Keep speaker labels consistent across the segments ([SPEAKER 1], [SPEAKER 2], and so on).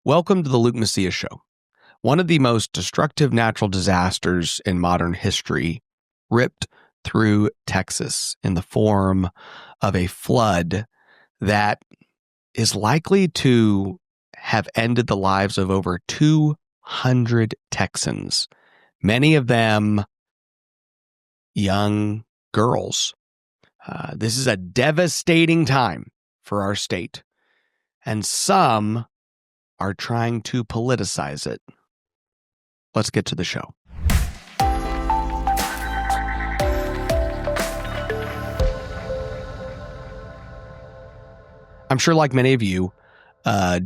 [SPEAKER 1] Welcome to the Luke Macias Show. One of the most destructive natural disasters in modern history ripped through Texas in the form of a flood that is likely to have ended the lives of over 200 Texans, many of them young girls. This is a devastating time for our state, and some are trying to politicize it. Let's get to the show. I'm sure, like many of you,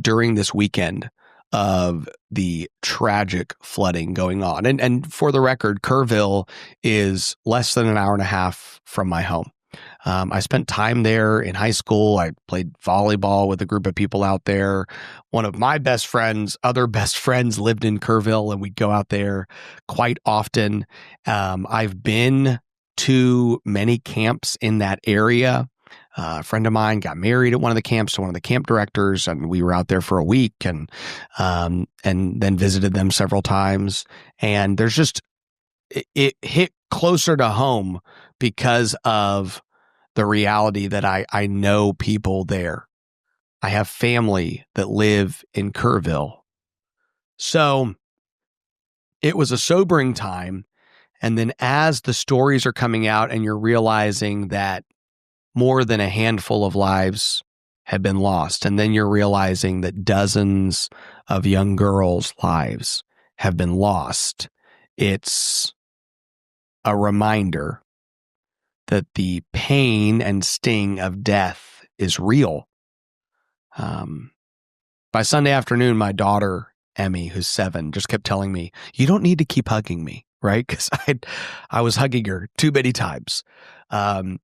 [SPEAKER 1] during this weekend of the tragic flooding going on, and for the record, Kerrville is less than an hour and a half from my home. I spent time there in high school. I played volleyball with a group of people out there. One of my other best friends lived in Kerrville, and we'd go out there quite often. I've been to many camps in that area. A friend of mine got married at one of the camps to one of the camp directors, and we were out there for a week and then visited them several times. And there's just, it hit closer to home because of the reality that I know people there. I have family that live in Kerrville. So it was a sobering time. And then as the stories are coming out and you're realizing that more than a handful of lives have been lost, and then you're realizing that dozens of young girls' lives have been lost, it's a reminder that the pain and sting of death is real. By Sunday afternoon, my daughter, Emmy, who's 7, just kept telling me, "You don't need to keep hugging me," right? Because I was hugging her too many times.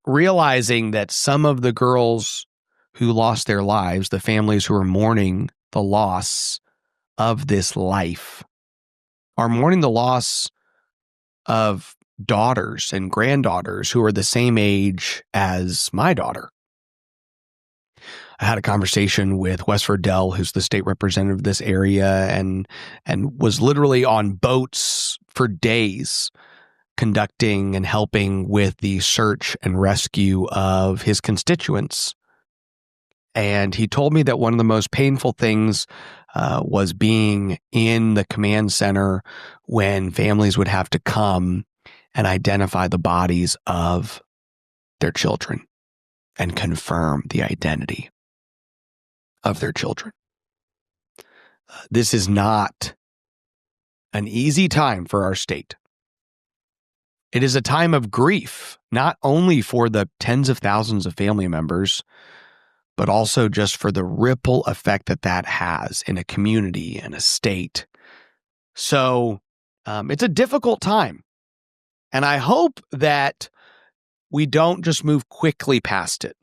[SPEAKER 1] Realizing that some of the girls who lost their lives, the families who are mourning the loss of this life, are mourning the loss of daughters and granddaughters who are the same age as my daughter. I had a conversation with Wes Verdell, who's the state representative of this area, and was literally on boats for days conducting and helping with the search and rescue of his constituents. And he told me that one of the most painful things was being in the command center when families would have to come and identify the bodies of their children and confirm the identity of their children. This is not an easy time for our state. It is a time of grief, not only for the tens of thousands of family members, but also just for the ripple effect that has in a community and a state. So it's a difficult time. And I hope that we don't just move quickly past it.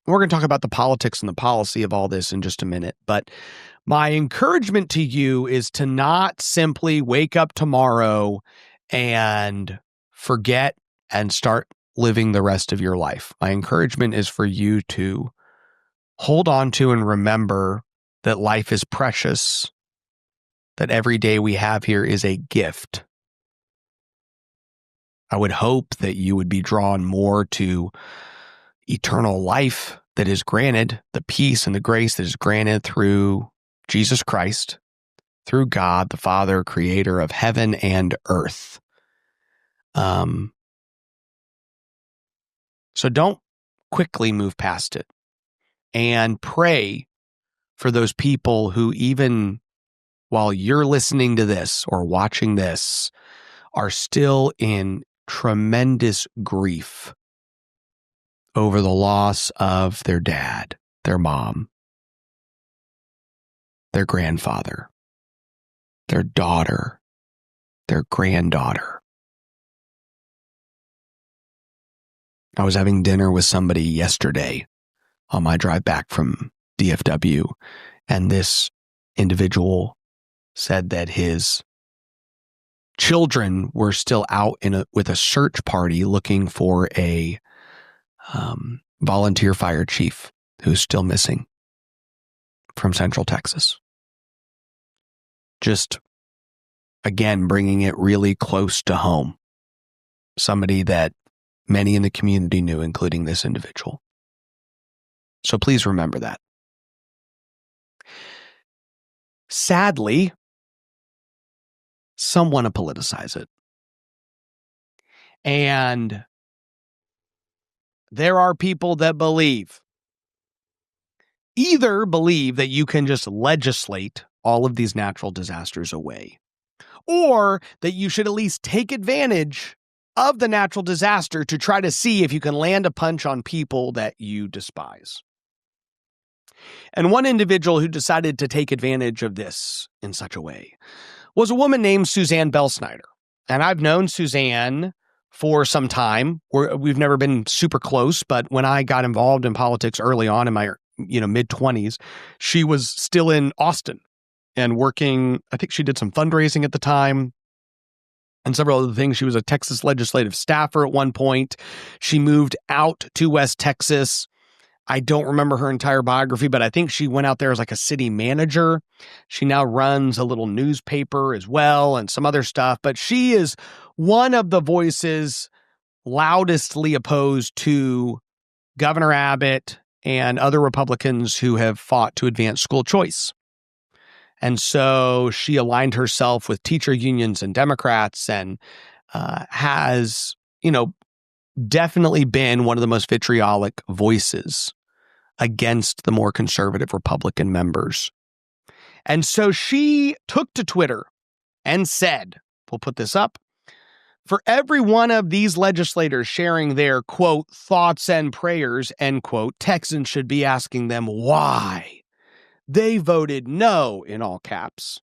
[SPEAKER 1] We're going to talk about the politics and the policy of all this in just a minute. But my encouragement to you is to not simply wake up tomorrow and forget and start living the rest of your life. My encouragement is for you to hold on to and remember that life is precious, that every day we have here is a gift. I would hope that you would be drawn more to eternal life that is granted, the peace and the grace that is granted through Jesus Christ, through God, the Father, creator of heaven and earth. So don't quickly move past it, and pray for those people who, even while you're listening to this or watching this, are still in tremendous grief over the loss of their dad, their mom, their grandfather, their daughter, their granddaughter. I was having dinner with somebody yesterday on my drive back from DFW, and this individual said that his children were still out with a search party looking for a volunteer fire chief who's still missing from Central Texas. Just, again, bringing it really close to home. Somebody that many in the community knew, including this individual. So please remember that. Sadly, some want to politicize it. And there are people that either believe that you can just legislate all of these natural disasters away, or that you should at least take advantage of the natural disaster to try to see if you can land a punch on people that you despise. And one individual who decided to take advantage of this in such a way was a woman named Suzanne Belsnider. And I've known Suzanne for some time. We've never been super close, but when I got involved in politics early on in my mid-20s, she was still in Austin and working. I think she did some fundraising at the time and several other things. She was a Texas legislative staffer at one point. She moved out to West Texas. I don't remember her entire biography, but I think she went out there as like a city manager. She now runs a little newspaper as well and some other stuff, but she is one of the voices loudestly opposed to Governor Abbott and other Republicans who have fought to advance school choice. And so she aligned herself with teacher unions and Democrats and has, definitely been one of the most vitriolic voices against the more conservative Republican members. And so she took to Twitter and said, we'll put this up, for every one of these legislators sharing their, quote, thoughts and prayers, end quote, Texans should be asking them why they voted no, in all caps,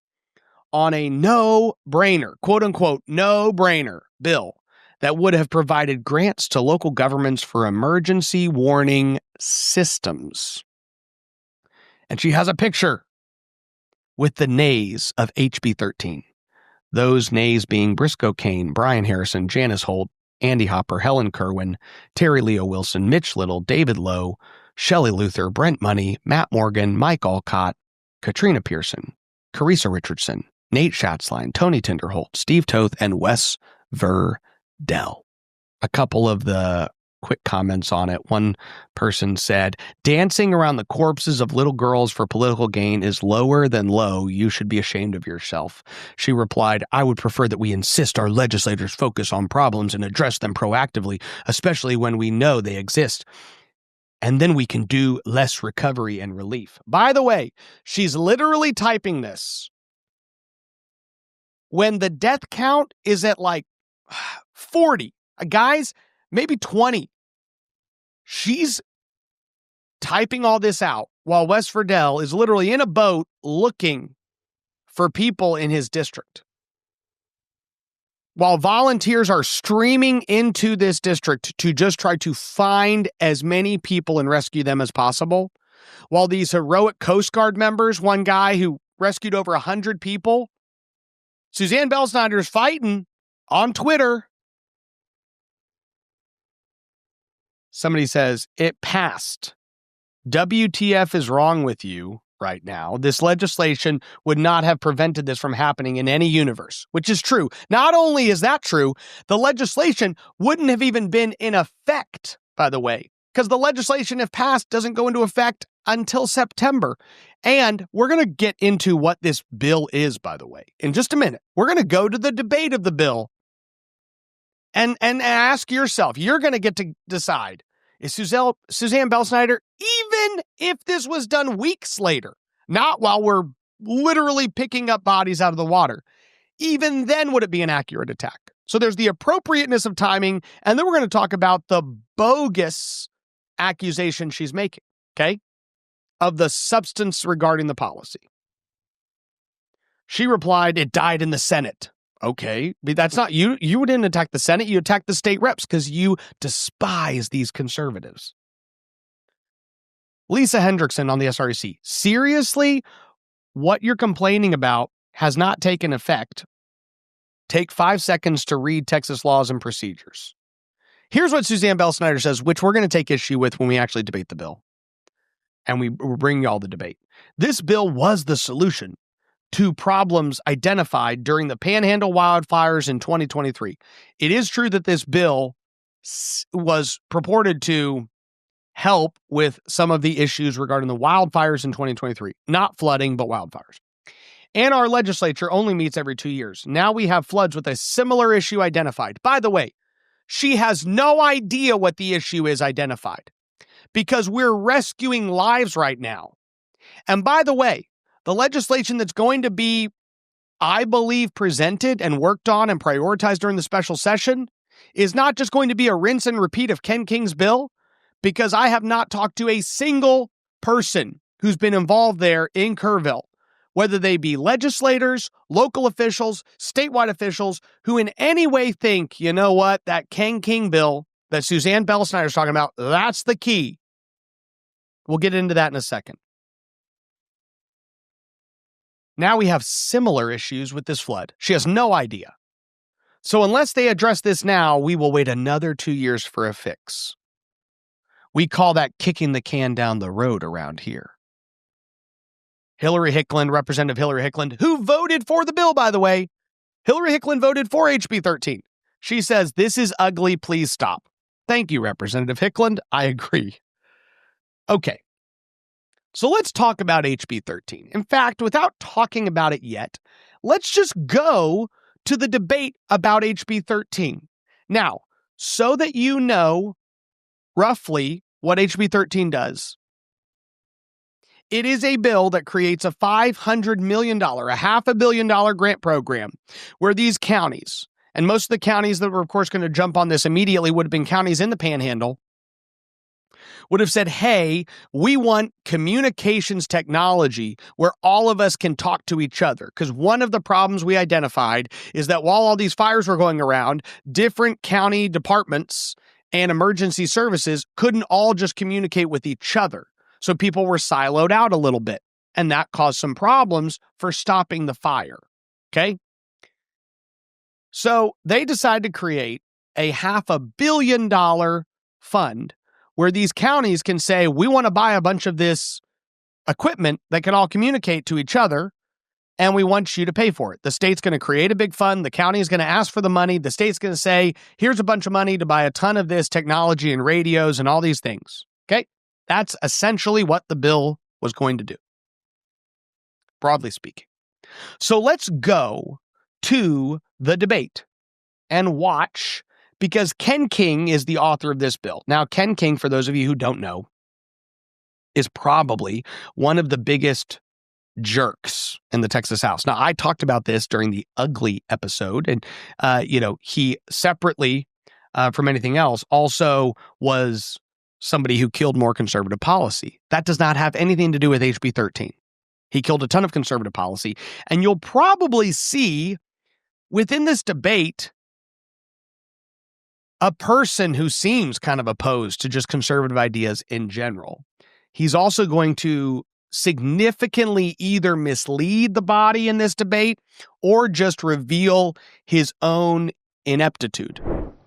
[SPEAKER 1] on a no-brainer, quote unquote, no-brainer bill that would have provided grants to local governments for emergency warning systems. And she has a picture with the nays of HB 13. Those nays being Briscoe Cain, Brian Harrison, Janice Holt, Andy Hopper, Helen Kerwin, Terry Leo Wilson, Mitch Little, David Lowe, Shelley Luther, Brent Money, Matt Morgan, Mike Alcott, Katrina Pearson, Carissa Richardson, Nate Schatzline, Tony Tinderholt, Steve Toth, and Wes Verdell. A couple of the quick comments on it. One person said, dancing around the corpses of little girls for political gain is lower than low. You should be ashamed of yourself. She replied, I would prefer that we insist our legislators focus on problems and address them proactively, especially when we know they exist. And then we can do less recovery and relief. By the way, she's literally typing this when the death count is at like 40. Guys, maybe 20. She's typing all this out while Wes Verdell is literally in a boat looking for people in his district. While volunteers are streaming into this district to just try to find as many people and rescue them as possible, while these heroic Coast Guard members, one guy who rescued over 100 people, Suzanne Belsnider is fighting on Twitter. Somebody says, it passed. WTF is wrong with you right now. This legislation would not have prevented this from happening in any universe, which is true. Not only is that true, the legislation wouldn't have even been in effect, by the way, because the legislation, if passed, doesn't go into effect until September. And we're going to get into what this bill is, by the way, in just a minute. We're going to go to the debate of the bill and ask yourself, you're going to get to decide, is Suzanne Belsnider, even if this was done weeks later, not while we're literally picking up bodies out of the water, even then would it be an accurate attack? So there's the appropriateness of timing, and then we're going to talk about the bogus accusation she's making, okay, of the substance regarding the policy. She replied, it died in the Senate. Okay, but that's not you. You didn't attack the Senate. You attacked the state reps because you despise these conservatives. Lisa Hendrickson on the SREC. Seriously, what you're complaining about has not taken effect. Take 5 seconds to read Texas laws and procedures. Here's what Suzanne Belsnider says, which we're going to take issue with when we actually debate the bill. And we're bringing y'all the debate. This bill was the solution to problems identified during the Panhandle wildfires in 2023. It is true that this bill was purported to help with some of the issues regarding the wildfires in 2023, not flooding, but wildfires. And our legislature only meets every 2 years. Now we have floods with a similar issue identified. By the way, she has no idea what the issue is identified because we're rescuing lives right now. And by the way, the legislation that's going to be, I believe, presented and worked on and prioritized during the special session is not just going to be a rinse and repeat of Ken King's bill, because I have not talked to a single person who's been involved there in Kerrville, whether they be legislators, local officials, statewide officials, who in any way think, you know what, that Ken King bill that Suzanne Bell Snyder's talking about, that's the key. We'll get into that in a second. Now we have similar issues with this flood. She has no idea. So unless they address this now, we will wait another 2 years for a fix. We call that kicking the can down the road around here. Hillary Hicklin, Representative Hillary Hicklin, who voted for the bill, by the way. Hillary Hicklin voted for HB 13. She says, this is ugly, please stop. Thank you, Representative Hicklin. I agree. Okay. So let's talk about HB 13. In fact, without talking about it yet, let's just go to the debate about HB 13. Now, so that you know roughly what HB 13 does, it is a bill that creates a $500 million, a $500 million grant program where these counties, and most of the counties that were, of course, going to jump on this immediately would have been counties in the Panhandle, would have said, hey, we want communications technology where all of us can talk to each other. Because one of the problems we identified is that while all these fires were going around, different county departments and emergency services couldn't all just communicate with each other. So people were siloed out a little bit, and that caused some problems for stopping the fire. Okay? So they decided to create a $500 million fund where these counties can say, we want to buy a bunch of this equipment that can all communicate to each other, and we want you to pay for it. The state's going to create a big fund. The county is going to ask for the money. The state's going to say, here's a bunch of money to buy a ton of this technology and radios and all these things. Okay? That's essentially what the bill was going to do, broadly speaking. So let's go to the debate and watch, because Ken King is the author of this bill. Now, Ken King, for those of you who don't know, is probably one of the biggest jerks in the Texas House. Now, I talked about this during the ugly episode, and, he separately from anything else also was somebody who killed more conservative policy. That does not have anything to do with HB 13. He killed a ton of conservative policy, and you'll probably see within this debate a person who seems kind of opposed to just conservative ideas in general. He's also going to significantly either mislead the body in this debate or just reveal his own ineptitude.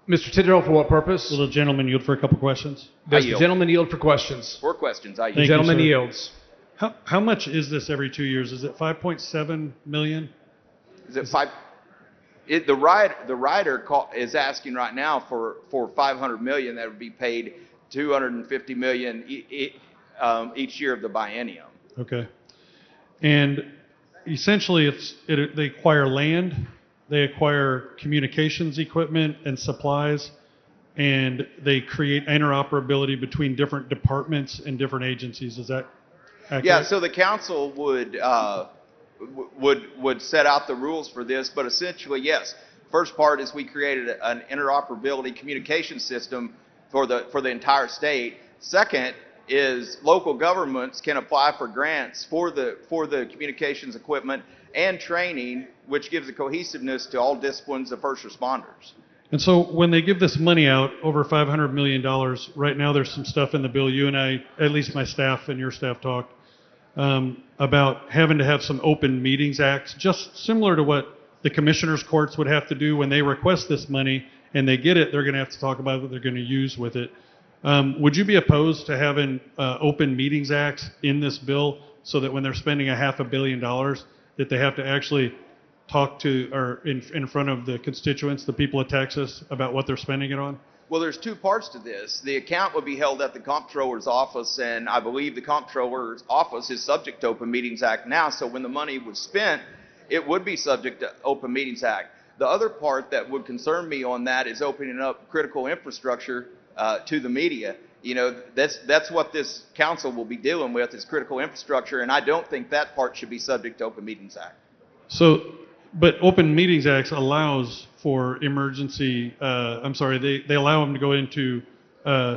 [SPEAKER 2] Mr. Tidwell, for what purpose?
[SPEAKER 3] Will the gentleman yield for a couple questions?
[SPEAKER 2] Does the gentleman yield for questions?
[SPEAKER 4] 4 questions. I
[SPEAKER 2] The
[SPEAKER 4] yield.
[SPEAKER 2] gentleman
[SPEAKER 3] sir.
[SPEAKER 2] yields.
[SPEAKER 3] How much is this every 2 years? Is it 5.7 million?
[SPEAKER 4] Is it 5? The rider is asking right now for $500 million. That would be paid $250 million each year of the biennium.
[SPEAKER 3] Okay. And essentially, they acquire land, they acquire communications equipment and supplies, and they create interoperability between different departments and different agencies. Is that accurate?
[SPEAKER 4] Yeah. So the council would set out the rules for this, but essentially, yes. First part is we created an interoperability communication system for the entire state. Second is local governments can apply for grants for the communications equipment and training, which gives a cohesiveness to all disciplines of first responders.
[SPEAKER 3] And so when they give this money out, over $500 million, right now there's some stuff in the bill, you and I, at least my staff and your staff talked, about having to have some open meetings acts, just similar to what the commissioners' courts would have to do when they request this money and they get it, they're going to have to talk about what they're going to use with it. Would you be opposed to having open meetings acts in this bill so that when they're spending $500 million, that they have to actually talk to or in front of the constituents, the people of Texas, about what they're spending it on?
[SPEAKER 4] Well, there's two parts to this. The account would be held at the comptroller's office, and I believe the comptroller's office is subject to Open Meetings Act now. So when the money was spent, it would be subject to Open Meetings Act. The other part that would concern me on that is opening up critical infrastructure to the media. You know, that's what this council will be dealing with, is critical infrastructure, and I don't think that part should be subject to Open Meetings Act.
[SPEAKER 3] So, but Open Meetings Act allows for emergency, they allow them to go into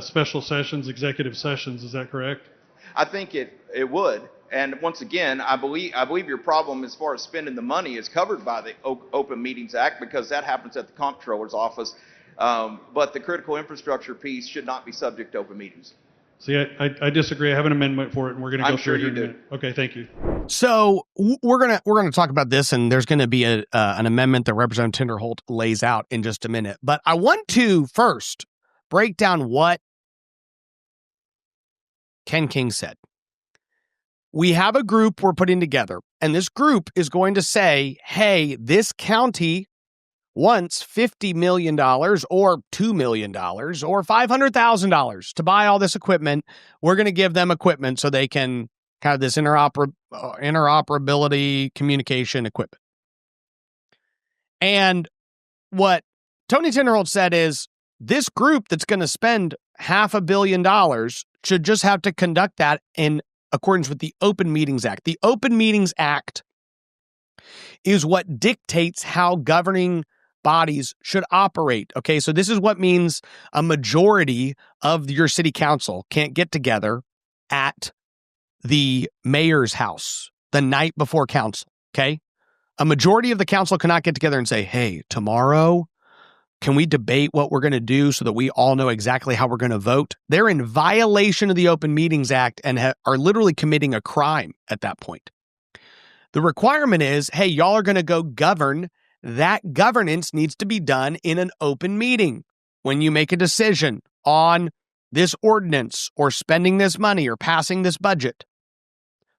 [SPEAKER 3] special sessions, executive sessions, is that correct?
[SPEAKER 4] I think it would. And once again, I believe your problem as far as spending the money is covered by the Open Meetings Act, because that happens at the comptroller's office. But the critical infrastructure piece should not be subject to open meetings.
[SPEAKER 3] See, I disagree. I have an amendment for it, and we're going to go
[SPEAKER 4] I'm sure
[SPEAKER 3] through it
[SPEAKER 4] you
[SPEAKER 3] here in a
[SPEAKER 4] do.
[SPEAKER 3] minute. Okay, thank you.
[SPEAKER 1] So we're gonna talk about this, and there's gonna be an amendment that Representative Tinderholt lays out in just a minute. But I want to first break down what Ken King said. We have a group we're putting together, and this group is going to say, hey, this county wants $50 million or $2 million or $500,000 to buy all this equipment. We're going to give them equipment so they can have this interoperability communication equipment. And what Tony Tinderholt said is, this group that's going to spend $500 million should just have to conduct that in accordance with the Open Meetings Act. The Open Meetings Act is what dictates how governing bodies should operate. Okay, so this is what means a majority of your city council can't get together at the mayor's house the night before council. Okay, a majority of the council cannot get together and say, hey, tomorrow, can we debate what we're going to do so that we all know exactly how we're going to vote? They're in violation of the Open Meetings Act and are literally committing a crime at that point. The requirement is, hey, y'all are going to go govern. That governance needs to be done in an open meeting. When you make a decision on this ordinance or spending this money or passing this budget.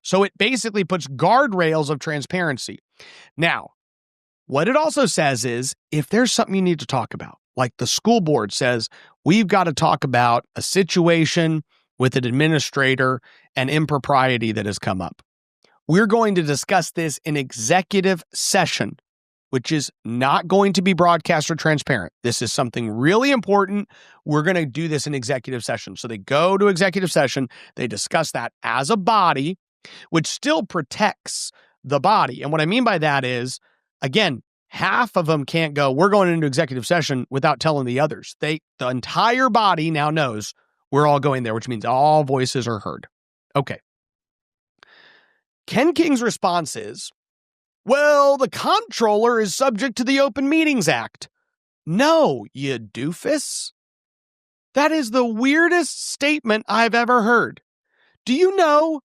[SPEAKER 1] So it basically puts guardrails of transparency. Now, what it also says is, if there's something you need to talk about, like the school board says, we've got to talk about a situation with an administrator and impropriety that has come up. We're going to discuss this in executive session, which is not going to be broadcast or transparent. This is something really important. We're going to do this in executive session. So they go to executive session, they discuss that as a body, which still protects the body. And what I mean by that is, again, half of them can't go, we're going into executive session without telling the others. The entire body now knows we're all going there, which means all voices are heard. Okay. Ken King's response is, well, the comptroller is subject to the Open Meetings Act. No, you doofus. That is the weirdest statement I've ever heard. Do you know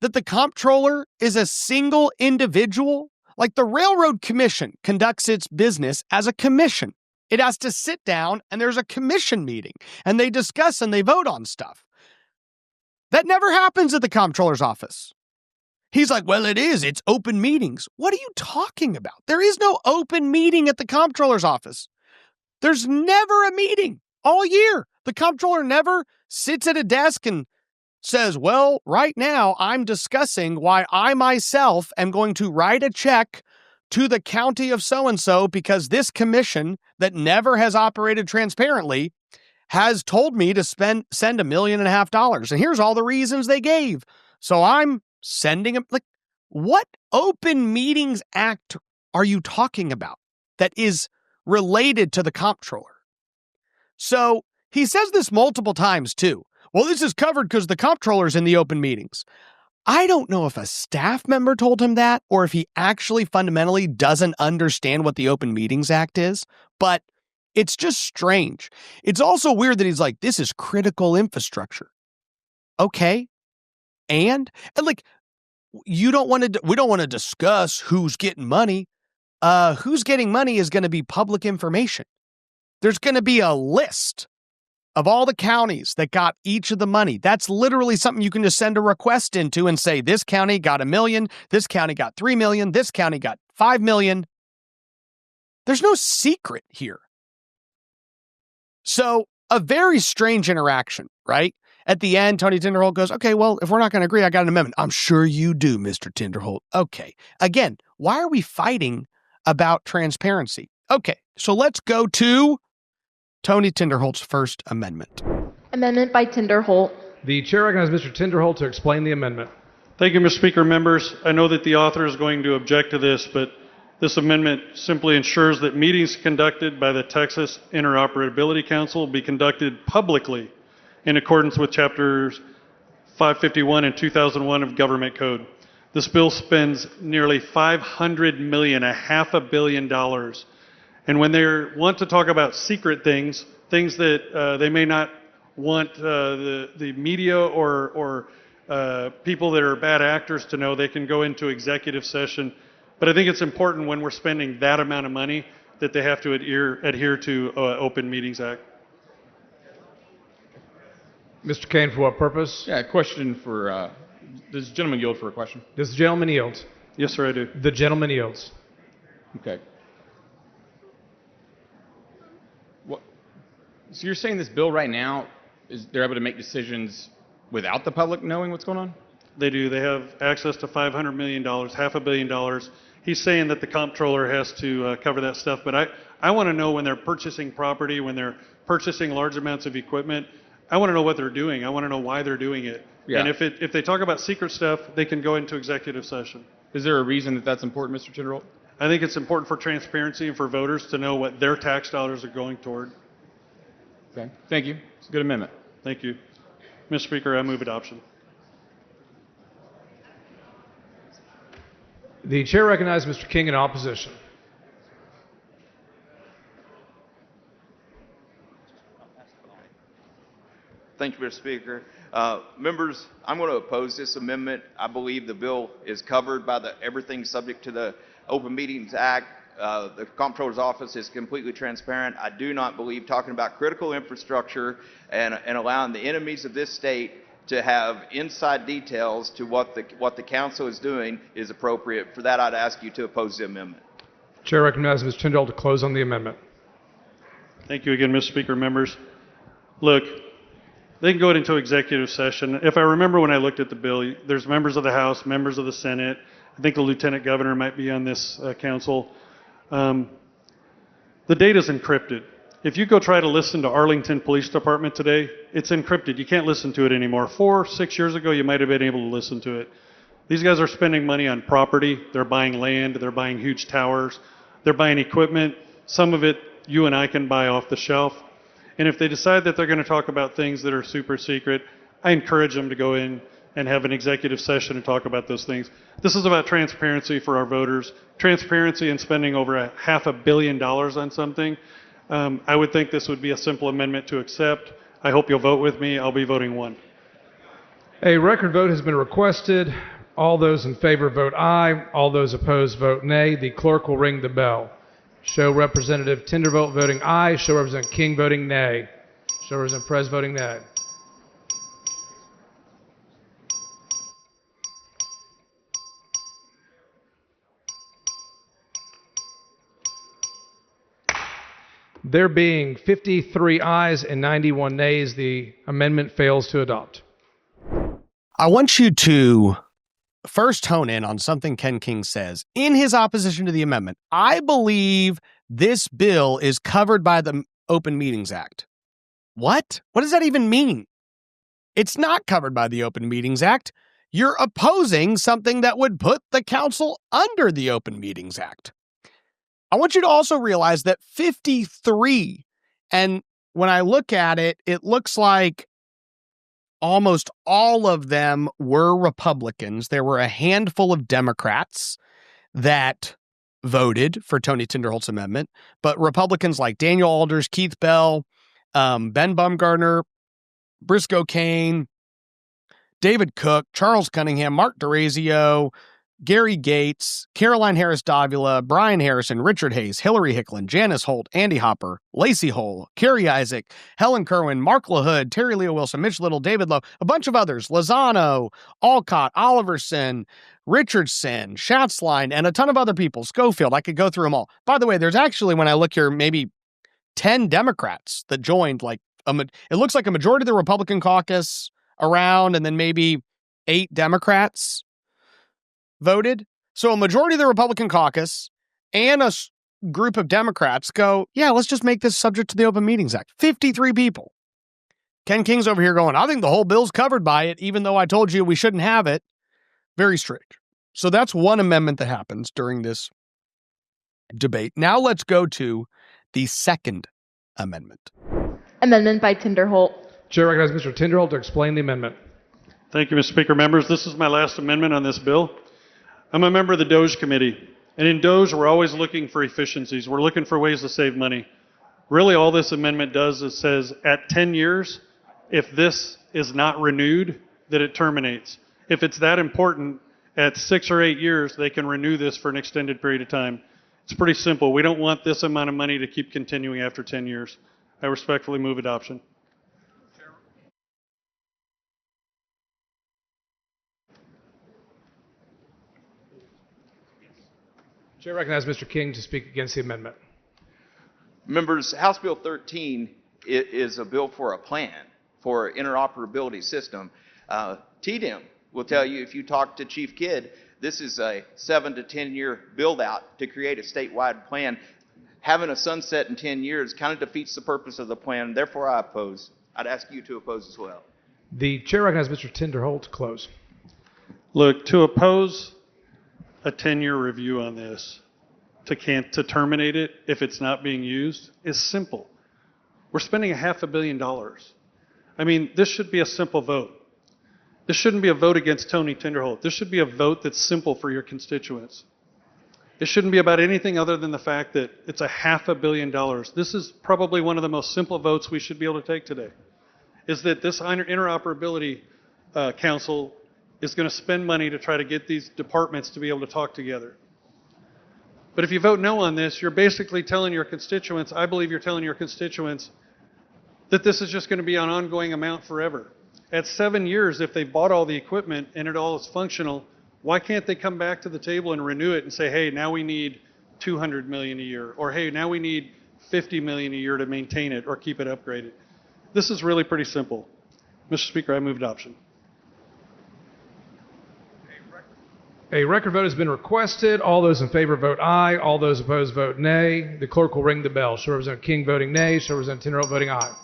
[SPEAKER 1] that the comptroller is a single individual? Like the Railroad Commission conducts its business as a commission. It has to sit down and there's a commission meeting and they discuss and they vote on stuff. That never happens at the comptroller's office. He's like, well, it is. It's open meetings. What are you talking about? There is no open meeting at the comptroller's office. There's never a meeting all year. The comptroller never sits at a desk and says, well, right now I'm discussing why I myself am going to write a check to the county of so-and-so because this commission that never has operated transparently has told me to send $1.5 million. And here's all the reasons they gave. So I'm sending them. Like, what Open Meetings Act are you talking about that is related to the comptroller? So he says this multiple times too. Well, this is covered because the comptroller's in the open meetings. I don't know if a staff member told him that or if he actually fundamentally doesn't understand what the Open Meetings Act is, but it's just strange. It's also weird that he's like, this is critical infrastructure. Okay. And like, we don't want to discuss who's getting money. Who's getting money is going to be public information. There's going to be a list of all the counties that got each of the money. That's literally something you can just send a request into and say, this county got $1 million, this county got $3 million, this county got $5 million. There's no secret here. So a very strange interaction, right? At the end, Tony Tinderholt goes, okay, well, if we're not going to agree, I got an amendment. I'm sure you do, Mr. Tinderholt. Okay. Again, why are we fighting about transparency? Okay, so let's go to Tony Tinderholt's first amendment.
[SPEAKER 5] Amendment by Tinderholt.
[SPEAKER 2] The chair recognizes Mr. Tinderholt to explain the amendment.
[SPEAKER 3] Thank you, Mr. Speaker. Members, I know that the author is going to object to this, but this amendment simply ensures that meetings conducted by the Texas Interoperability Council be conducted publicly in accordance with Chapters 551 and 2001 of Government Code. This bill spends nearly $500 million, $500 million. And when they want to talk about secret things that they may not want the media or people that are bad actors to know, they can go into executive session. But I think it's important when we're spending that amount of money that they have to adhere to Open Meetings Act.
[SPEAKER 2] Mr. Kane, for what purpose?
[SPEAKER 6] Yeah, a question for, does the gentleman yield for a question?
[SPEAKER 2] Does the gentleman yield?
[SPEAKER 3] Yes, sir, I do.
[SPEAKER 2] The gentleman yields.
[SPEAKER 6] Okay. So you're saying this bill right now, they're able to make decisions without the public knowing what's going on?
[SPEAKER 3] They do. They have access to $500 million, $500 million. He's saying that the comptroller has to cover that stuff, but I want to know when they're purchasing property, when they're purchasing large amounts of equipment, I want to know what they're doing. I want to know why they're doing it.
[SPEAKER 6] Yeah.
[SPEAKER 3] And if they talk about secret stuff, they can go into executive session.
[SPEAKER 6] Is there a reason that that's important, Mr. Tinderholt?
[SPEAKER 3] I think it's important for transparency and for voters to know what their tax dollars are going toward.
[SPEAKER 6] Okay, thank you. It's a good amendment.
[SPEAKER 3] Thank you. Mr. Speaker, I move adoption.
[SPEAKER 2] The chair recognizes Mr. King in opposition.
[SPEAKER 4] Thank you, Mr. Speaker. Members, I'm going to oppose this amendment. I believe the bill is covered by everything subject to the Open Meetings Act. The Comptroller's Office is completely transparent. I do not believe talking about critical infrastructure and allowing the enemies of this state to have inside details to what the council is doing is appropriate. For that, I'd ask you to oppose the amendment.
[SPEAKER 2] Chair recognizes Mr. Tinderholt to close on the amendment.
[SPEAKER 3] Thank you again, Mr. Speaker. Members, look, they can go into executive session. If I remember when I looked at the bill, there's members of the House, members of the Senate. I think the Lieutenant Governor might be on this council. The data's encrypted. If you go try to listen to Arlington Police Department today, it's encrypted. You can't listen to it anymore. 4 or 6 years ago, you might have been able to listen to it. These guys are spending money on property. They're buying land. They're buying huge towers. They're buying equipment. Some of it you and I can buy off the shelf. And if they decide that they're going to talk about things that are super secret, I encourage them to go in and have an executive session and talk about those things. This is about transparency for our voters, transparency in spending over $500 million on something. I would think this would be a simple amendment to accept. I hope you'll vote with me. I'll be voting 1.
[SPEAKER 2] A record vote has been requested. All those in favor vote aye. All those opposed vote nay. The clerk will ring the bell. Show Representative Tinderholt voting aye. Show Representative King voting nay. Show Representative Perez voting nay. There being 53 ayes and 91 nays, the amendment fails to adopt.
[SPEAKER 1] I want you to first hone in on something Ken King says. In his opposition to the amendment, I believe this bill is covered by the Open Meetings Act. What? What does that even mean? It's not covered by the Open Meetings Act. You're opposing something that would put the council under the Open Meetings Act. I want you to also realize that 53, and when I look at it, it looks like almost all of them were Republicans. There were a handful of Democrats that voted for Tony Tinderholt's amendment, but Republicans like Daniel Alders, Keith Bell, Ben Bumgarner, Briscoe Kane, David Cook, Charles Cunningham, Mark DeRazio, Gary Gates, Caroline Harris Davila, Brian Harrison, Richard Hayes, Hillary Hicklin, Janice Holt, Andy Hopper, Lacey Hull, Kerry Isaac, Helen Kerwin, Mark LaHood, Terry Leo Wilson, Mitch Little, David Lowe, a bunch of others, Lozano, Alcott, Oliverson, Richardson, Schatzline, and a ton of other people, Schofield. I could go through them all. By the way, there's actually, when I look here, maybe 10 Democrats that joined, like, it looks like a majority of the Republican caucus around, and then maybe 8 Democrats voted. So a majority of the Republican caucus and a group of Democrats go, yeah, let's just make this subject to the Open Meetings Act. 53 people. Ken King's over here going, I think the whole bill's covered by it, even though I told you we shouldn't have it. Very strict. So that's one amendment that happens during this debate. Now let's go to the second amendment.
[SPEAKER 5] Amendment by Tinderholt.
[SPEAKER 2] Chair recognizes Mr. Tinderholt to explain the amendment.
[SPEAKER 3] Thank you, Mr. Speaker. Members, this is my last amendment on this bill. I'm a member of the DOGE committee, and in DOGE, we're always looking for efficiencies. We're looking for ways to save money. Really, all this amendment does is says at 10 years, if this is not renewed, that it terminates. If it's that important, at 6 or 8 years, they can renew this for an extended period of time. It's pretty simple. We don't want this amount of money to keep continuing after 10 years. I respectfully move adoption.
[SPEAKER 2] Chair recognizes Mr. King to speak against the amendment.
[SPEAKER 4] Members, House Bill 13 is a bill for a plan for interoperability system. TDM will tell you, if you talk to Chief Kidd, this is a 7 to 10 year build out to create a statewide plan. Having a sunset in 10 years kind of defeats the purpose of the plan. Therefore, I oppose. I'd ask you to oppose as well.
[SPEAKER 2] The chair recognizes Mr. Tinderholt to close.
[SPEAKER 3] Look, to oppose a 10-year review on this, to terminate it if it's not being used, is simple. We're spending $500 million. I mean, this should be a simple vote. This shouldn't be a vote against Tony Tinderholt. This should be a vote that's simple for your constituents. It shouldn't be about anything other than the fact that it's $500 million. This is probably one of the most simple votes we should be able to take today, is that this interoperability council is going to spend money to try to get these departments to be able to talk together. But if you vote no on this, you're basically telling your constituents, I believe you're telling your constituents, that this is just going to be an ongoing amount forever. At 7 years, if they've bought all the equipment and it all is functional, why can't they come back to the table and renew it and say, hey, now we need $200 million a year, or hey, now we need $50 million a year to maintain it or keep it upgraded? This is really pretty simple. Mr. Speaker, I move adoption.
[SPEAKER 2] A record vote has been requested. All those in favor vote aye. All those opposed vote nay. The clerk will ring the bell. Show Representative King voting nay. Show Representative Tinderholt voting aye.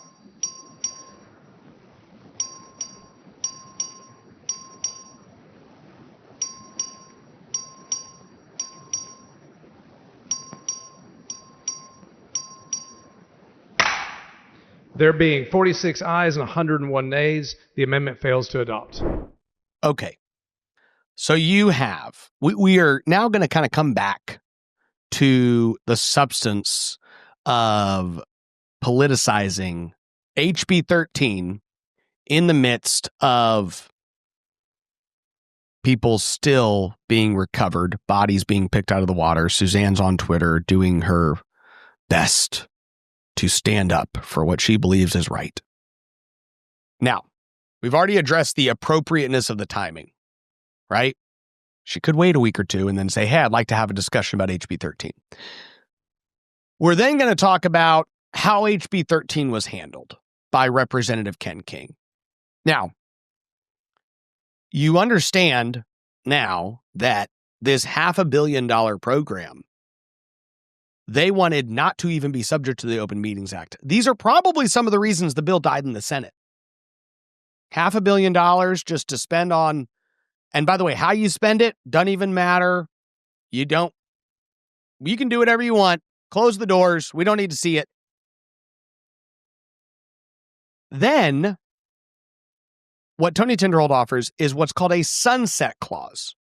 [SPEAKER 2] There being 46 ayes and 101 nays, the amendment fails to adopt.
[SPEAKER 1] Okay. So you have, we are now going to kind of come back to the substance of politicizing HB 13 in the midst of people still being recovered, bodies being picked out of the water. Suzanne's on Twitter doing her best to stand up for what she believes is right. Now, we've already addressed the appropriateness of the timing, right? She could wait a week or two and then say, hey, I'd like to have a discussion about HB 13. We're then going to talk about how HB 13 was handled by Representative Ken King. Now, you understand now that this $500 million program, they wanted not to even be subject to the Open Meetings Act. These are probably some of the reasons the bill died in the Senate. $500 million just to spend on, and by the way, how you spend it doesn't even matter. You can do whatever you want. Close the doors. We don't need to see it. Then, what Tony Tinderholt offers is what's called a sunset clause.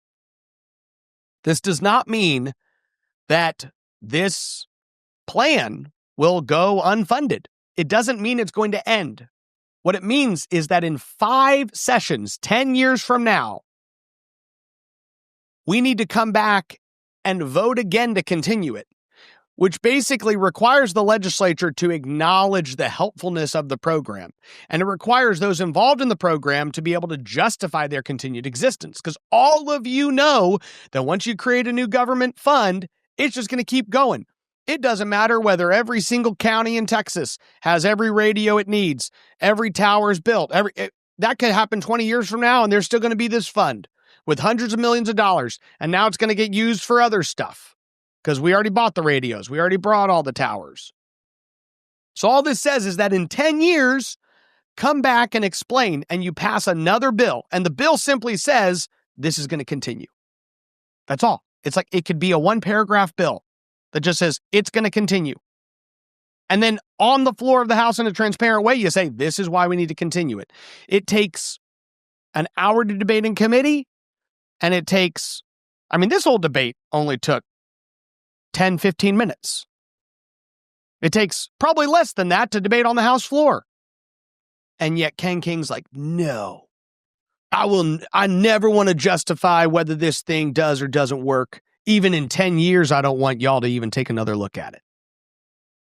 [SPEAKER 1] This does not mean that this plan will go unfunded. It doesn't mean it's going to end. What it means is that in 5 sessions, 10 years from now, we need to come back and vote again to continue it, which basically requires the legislature to acknowledge the helpfulness of the program. And it requires those involved in the program to be able to justify their continued existence. Because all of you know that once you create a new government fund, it's just going to keep going. It doesn't matter whether every single county in Texas has every radio it needs, every tower is built. That could happen 20 years from now, and there's still going to be this fund with hundreds of millions of dollars. And now it's going to get used for other stuff. Because we already bought the radios. We already brought all the towers. So all this says is that in 10 years, come back and explain, and you pass another bill. And the bill simply says, this is going to continue. That's all. It's like it could be a one-paragraph bill that just says, it's going to continue. And then on the floor of the House in a transparent way, you say, this is why we need to continue it. It takes an hour to debate in committee, and it takes, this whole debate only took 10, 15 minutes. It takes probably less than that to debate on the House floor. And yet Ken King's like, no, I never want to justify whether this thing does or doesn't work. Even in 10 years, I don't want y'all to even take another look at it.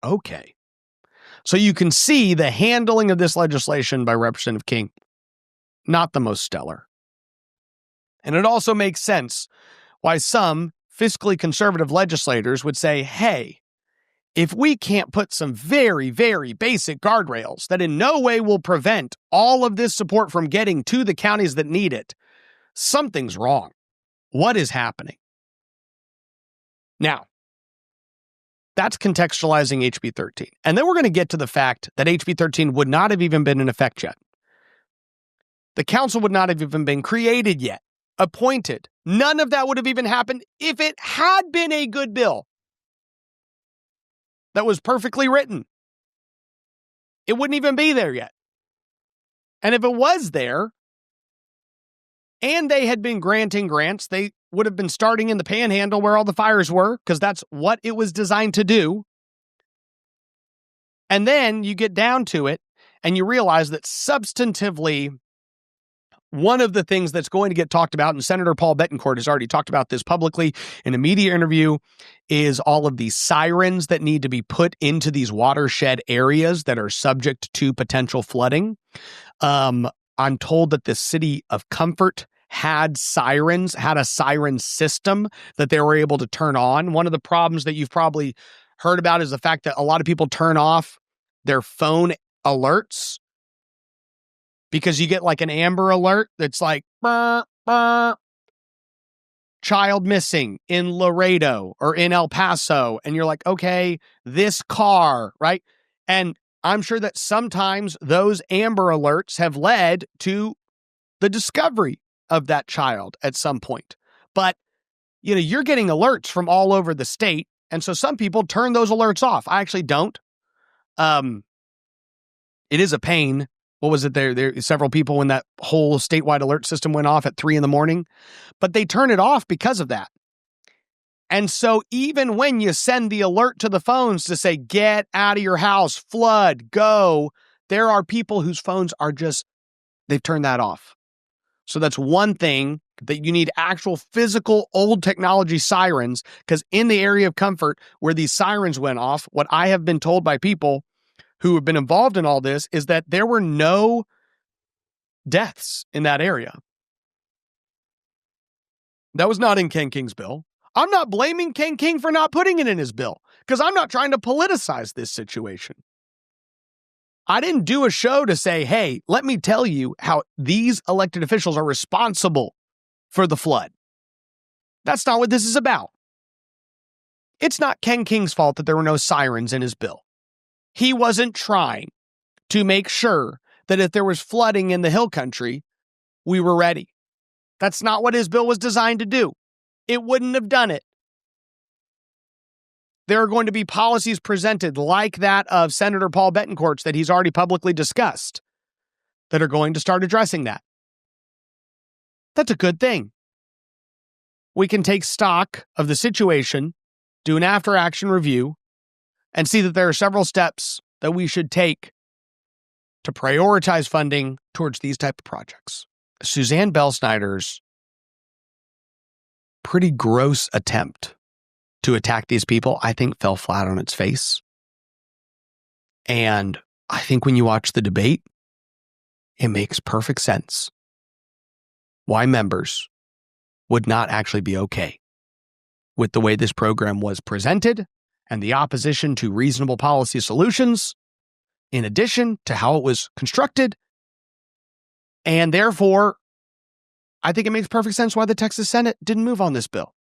[SPEAKER 1] Okay. So you can see the handling of this legislation by Representative King, not the most stellar. And it also makes sense why some fiscally conservative legislators would say, hey, if we can't put some very, very basic guardrails that in no way will prevent all of this support from getting to the counties that need it, something's wrong. What is happening? Now, that's contextualizing HB 13. And then we're going to get to the fact that HB 13 would not have even been in effect yet. The council would not have even been created yet. Appointed. None of that would have even happened if it had been a good bill that was perfectly written. It wouldn't even be there yet. And if it was there, and they had been granting grants, they would have been starting in the panhandle where all the fires were, because that's what it was designed to do. And then you get down to it, and you realize that substantively, one of the things that's going to get talked about, and Senator Paul Bettencourt has already talked about this publicly in a media interview, is all of these sirens that need to be put into these watershed areas that are subject to potential flooding. I'm told that the city of Comfort had a siren system that they were able to turn on. One of the problems that you've probably heard about is the fact that a lot of people turn off their phone alerts because you get like an Amber Alert that's like, burr, burr, child missing in Laredo or in El Paso. And you're like, okay, this car, right? And I'm sure that sometimes those Amber Alerts have led to the discovery of that child at some point. But, you're getting alerts from all over the state. And so some people turn those alerts off. I actually don't. It is a pain. What was it? There several people when that whole statewide alert system went off at 3 a.m, but they turn it off because of that. And so even when you send the alert to the phones to say, get out of your house, flood, go, there are people whose phones are they've turned that off. So that's one thing that you need actual physical old technology sirens, because in the area of Comfort where these sirens went off, what I have been told by people who have been involved in all this is that there were no deaths in that area. That was not in Ken King's bill. I'm not blaming Ken King for not putting it in his bill because I'm not trying to politicize this situation. I didn't do a show to say, hey, let me tell you how these elected officials are responsible for the flood. That's not what this is about. It's not Ken King's fault that there were no sirens in his bill. He wasn't trying to make sure that if there was flooding in the hill country, we were ready. That's not what his bill was designed to do. It wouldn't have done it. There are going to be policies presented like that of Senator Paul Bettencourt's that he's already publicly discussed that are going to start addressing that. That's a good thing. We can take stock of the situation, do an after-action review, and see that there are several steps that we should take to prioritize funding towards these type of projects. Suzanne Bell Snyder's pretty gross attempt to attack these people, I think fell flat on its face. And I think when you watch the debate, it makes perfect sense why members would not actually be okay with the way this program was presented and the opposition to reasonable policy solutions, in addition to how it was constructed. And therefore, I think it makes perfect sense why the Texas Senate didn't move on this bill.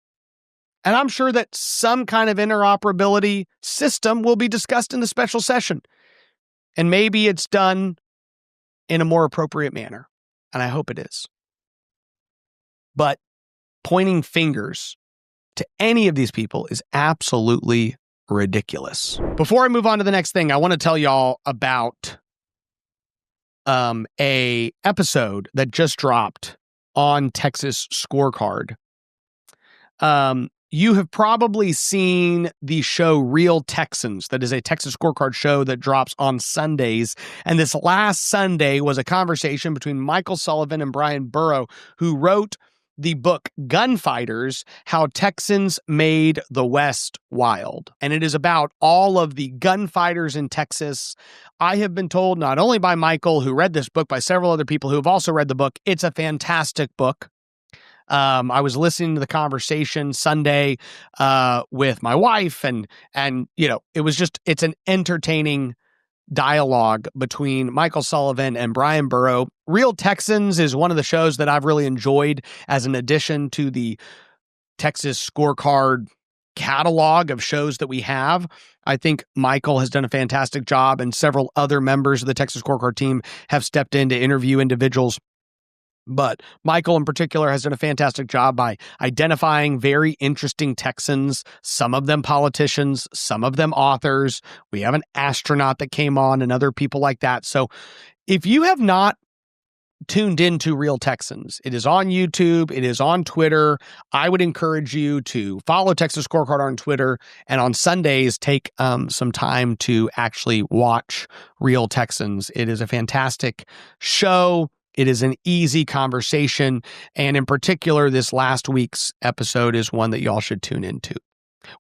[SPEAKER 1] And I'm sure that some kind of interoperability system will be discussed in the special session. And maybe it's done in a more appropriate manner. And I hope it is. But pointing fingers to any of these people is absolutely ridiculous. Before I move on to the next thing, I want to tell y'all about a episode that just dropped on Texas Scorecard. You have probably seen the show Real Texans. That is a Texas Scorecard show that drops on Sundays. And this last Sunday was a conversation between Michael Sullivan and Brian Burrow, who wrote the book Gunfighters: How Texans Made the West Wild. And it is about all of the gunfighters in Texas. I have been told, not only by Michael, who read this book, by several other people who have also read the book, it's a fantastic book. I was listening to the conversation Sunday with my wife, and it's an entertaining dialogue between Michael Sullivan and Brian Burrow. Real Texans is one of the shows that I've really enjoyed as an addition to the Texas Scorecard catalog of shows that we have. I think Michael has done a fantastic job, and several other members of the Texas Scorecard team have stepped in to interview individuals. But Michael in particular has done a fantastic job by identifying very interesting Texans, some of them politicians, some of them authors. We have an astronaut that came on and other people like that. So if you have not tuned into Real Texans, it is on YouTube, it is on Twitter. I would encourage you to follow Texas Scorecard on Twitter, and on Sundays, take some time to actually watch Real Texans. It is a fantastic show. It is an easy conversation, and in particular, this last week's episode is one that y'all should tune into.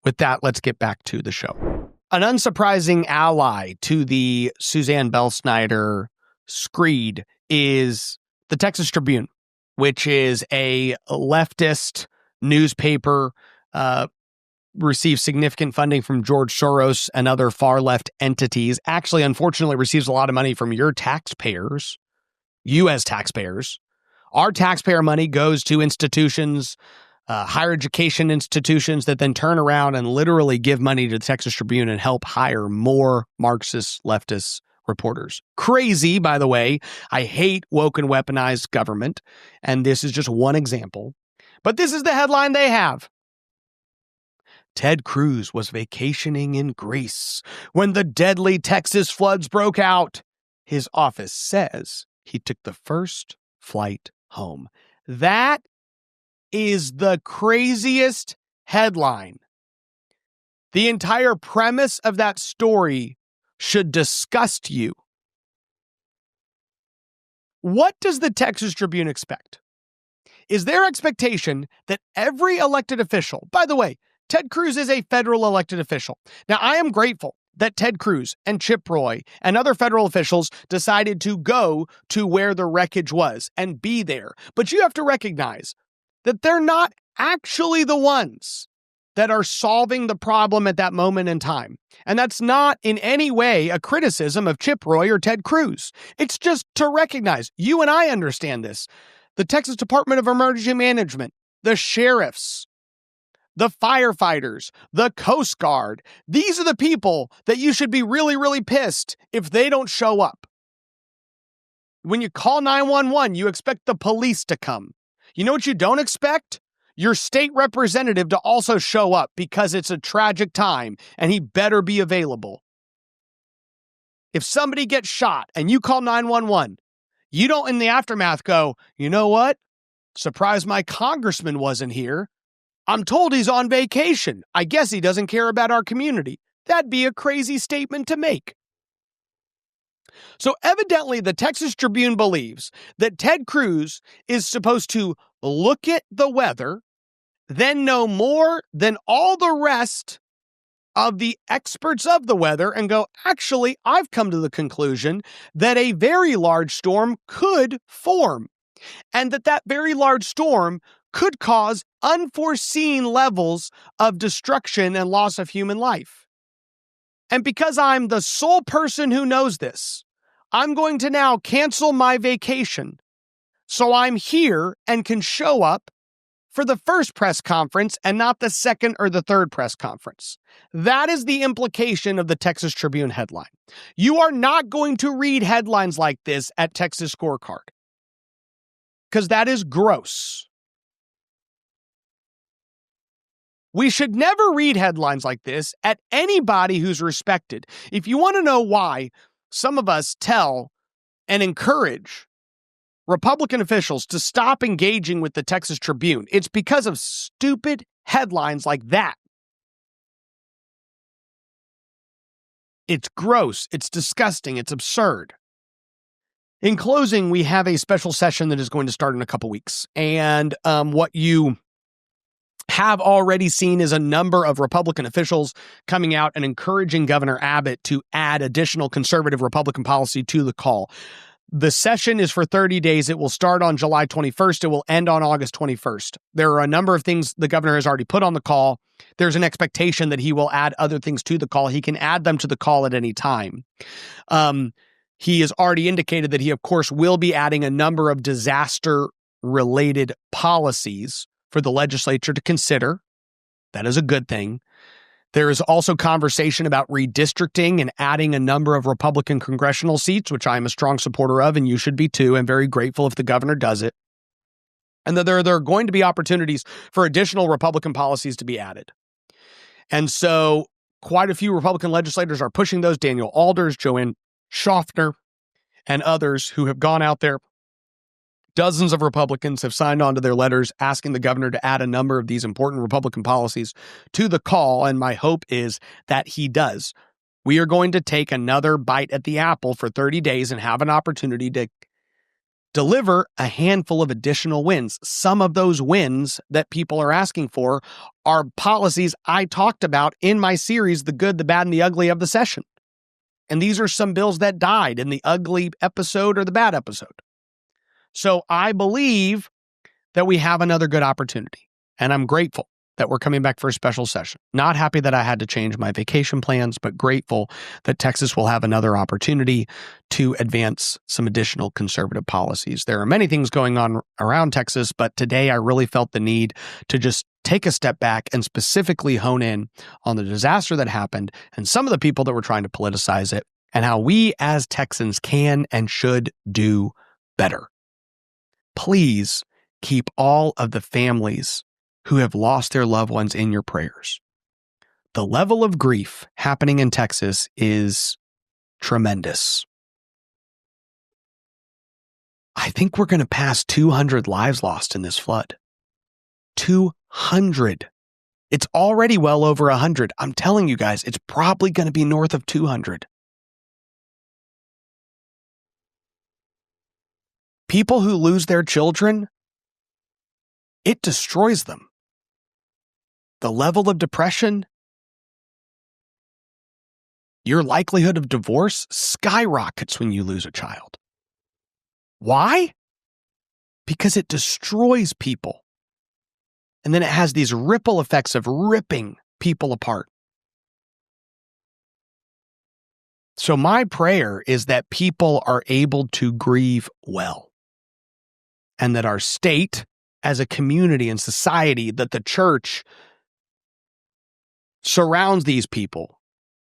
[SPEAKER 1] With that, let's get back to the show. An unsurprising ally to the Suzanne Bell Snyder screed is the Texas Tribune, which is a leftist newspaper, receives significant funding from George Soros and other far-left entities. Actually, unfortunately, receives a lot of money from your taxpayers. You as taxpayers. Our taxpayer money goes to institutions, higher education institutions that then turn around and literally give money to the Texas Tribune and help hire more Marxist leftist reporters. Crazy, by the way. I hate woke and weaponized government, and this is just one example. But this is the headline they have. Ted Cruz was vacationing in Greece when the deadly Texas floods broke out. His office says he took the first flight home. That is the craziest headline. The entire premise of that story should disgust you. What does the Texas Tribune expect? Is their expectation that every elected official, by the way, Ted Cruz is a federal elected official. Now, I am grateful that Ted Cruz and Chip Roy and other federal officials decided to go to where the wreckage was and be there. But you have to recognize that they're not actually the ones that are solving the problem at that moment in time. And that's not in any way a criticism of Chip Roy or Ted Cruz. It's just to recognize, you and I understand this. The Texas Department of Emergency Management, the sheriffs, the firefighters, the Coast Guard. These are the people that you should be really, really pissed if they don't show up. When you call 911, you expect the police to come. You know what you don't expect? Your state representative to also show up because it's a tragic time and he better be available. If somebody gets shot and you call 911, you don't in the aftermath go, you know what? Surprised my congressman wasn't here. I'm told he's on vacation. I guess he doesn't care about our community. That'd be a crazy statement to make. So evidently, the Texas Tribune believes that Ted Cruz is supposed to look at the weather, then know more than all the rest of the experts of the weather and go, actually, I've come to the conclusion that a very large storm could form, and that very large storm could cause unforeseen levels of destruction and loss of human life. And because I'm the sole person who knows this, I'm going to now cancel my vacation so I'm here and can show up for the first press conference and not the second or the third press conference. That is the implication of the Texas Tribune headline. You are not going to read headlines like this at Texas Scorecard, because that is gross. We should never read headlines like this at anybody who's respected. If you want to know why some of us tell and encourage Republican officials to stop engaging with the Texas Tribune, it's because of stupid headlines like that. It's gross, it's disgusting, it's absurd. In closing, we have a special session that is going to start in a couple weeks. And what you have already seen is a number of Republican officials coming out and encouraging Governor Abbott to add additional conservative Republican policy to the call. The session is for 30 days. It will start on July 21st. It will end on August 21st. There are a number of things the governor has already put on the call. There's an expectation that he will add other things to the call. He can add them to the call at any time. He has already indicated that he, of course, will be adding a number of disaster-related policies for the legislature to consider. That is a good thing. There is also conversation about redistricting and adding a number of Republican congressional seats, which I am a strong supporter of, and you should be too. I'm very grateful if the governor does it. And that there are going to be opportunities for additional Republican policies to be added. And so quite a few Republican legislators are pushing those. Daniel Alders, Joanne Schaffner, and others who have gone out there. Dozens of Republicans have signed on to their letters asking the governor to add a number of these important Republican policies to the call, and my hope is that he does. We are going to take another bite at the apple for 30 days and have an opportunity to deliver a handful of additional wins. Some of those wins that people are asking for are policies I talked about in my series, The Good, the Bad, and the Ugly of the Session. And these are some bills that died in the ugly episode or the bad episode. So I believe that we have another good opportunity, and I'm grateful that we're coming back for a special session. Not happy that I had to change my vacation plans, but grateful that Texas will have another opportunity to advance some additional conservative policies. There are many things going on around Texas, but today I really felt the need to just take a step back and specifically hone in on the disaster that happened and some of the people that were trying to politicize it and how we as Texans can and should do better. Please keep all of the families who have lost their loved ones in your prayers. The level of grief happening in Texas is tremendous. I think we're going to pass 200 lives lost in this flood. 200. It's already well over 100. I'm telling you guys, it's probably going to be north of 200. People who lose their children, it destroys them. The level of depression, your likelihood of divorce skyrockets when you lose a child. Why? Because it destroys people. And then it has these ripple effects of ripping people apart. So my prayer is that people are able to grieve well. And that our state, as a community and society, that the church surrounds these people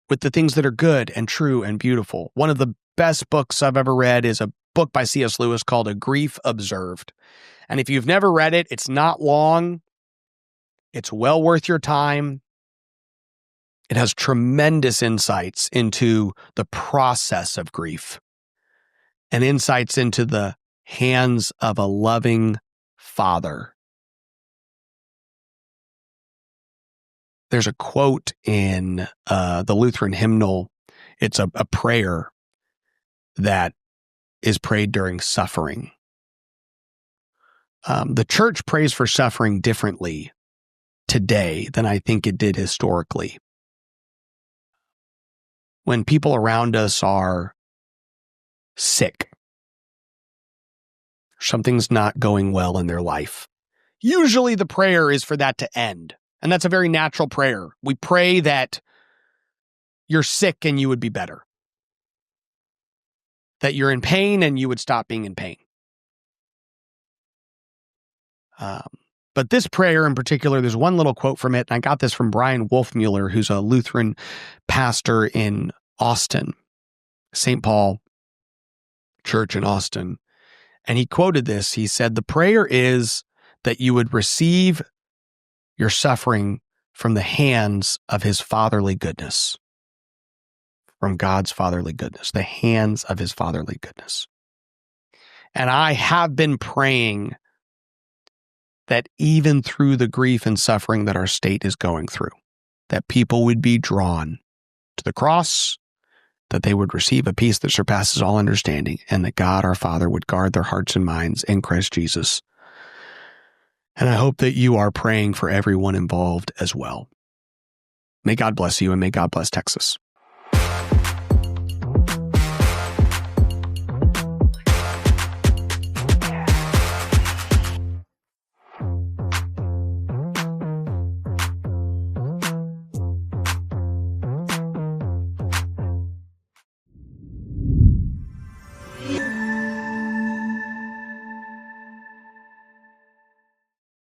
[SPEAKER 1] with the things that are good and true and beautiful. One of the best books I've ever read is a book by C.S. Lewis called A Grief Observed. And if you've never read it, it's not long. It's well worth your time. It has tremendous insights into the process of grief and insights into the hands of a loving Father. There's a quote in the Lutheran hymnal. It's a prayer that is prayed during suffering. The church prays for suffering differently today than I think it did historically. When people around us are sick, something's not going well in their life, usually the prayer is for that to end. And that's a very natural prayer. We pray that you're sick and you would be better, that you're in pain and you would stop being in pain. But this prayer in particular, there's one little quote from it, and I got this from Brian Wolfmueller, who's a Lutheran pastor in Austin, St. Paul Church in Austin. And he quoted this. He said, "The prayer is that you would receive your suffering from the hands of his fatherly goodness." From God's fatherly goodness, the hands of his fatherly goodness. And I have been praying that even through the grief and suffering that our state is going through, that people would be drawn to the cross, that they would receive a peace that surpasses all understanding, and that God our Father would guard their hearts and minds in Christ Jesus. And I hope that you are praying for everyone involved as well. May God bless you, and may God bless Texas.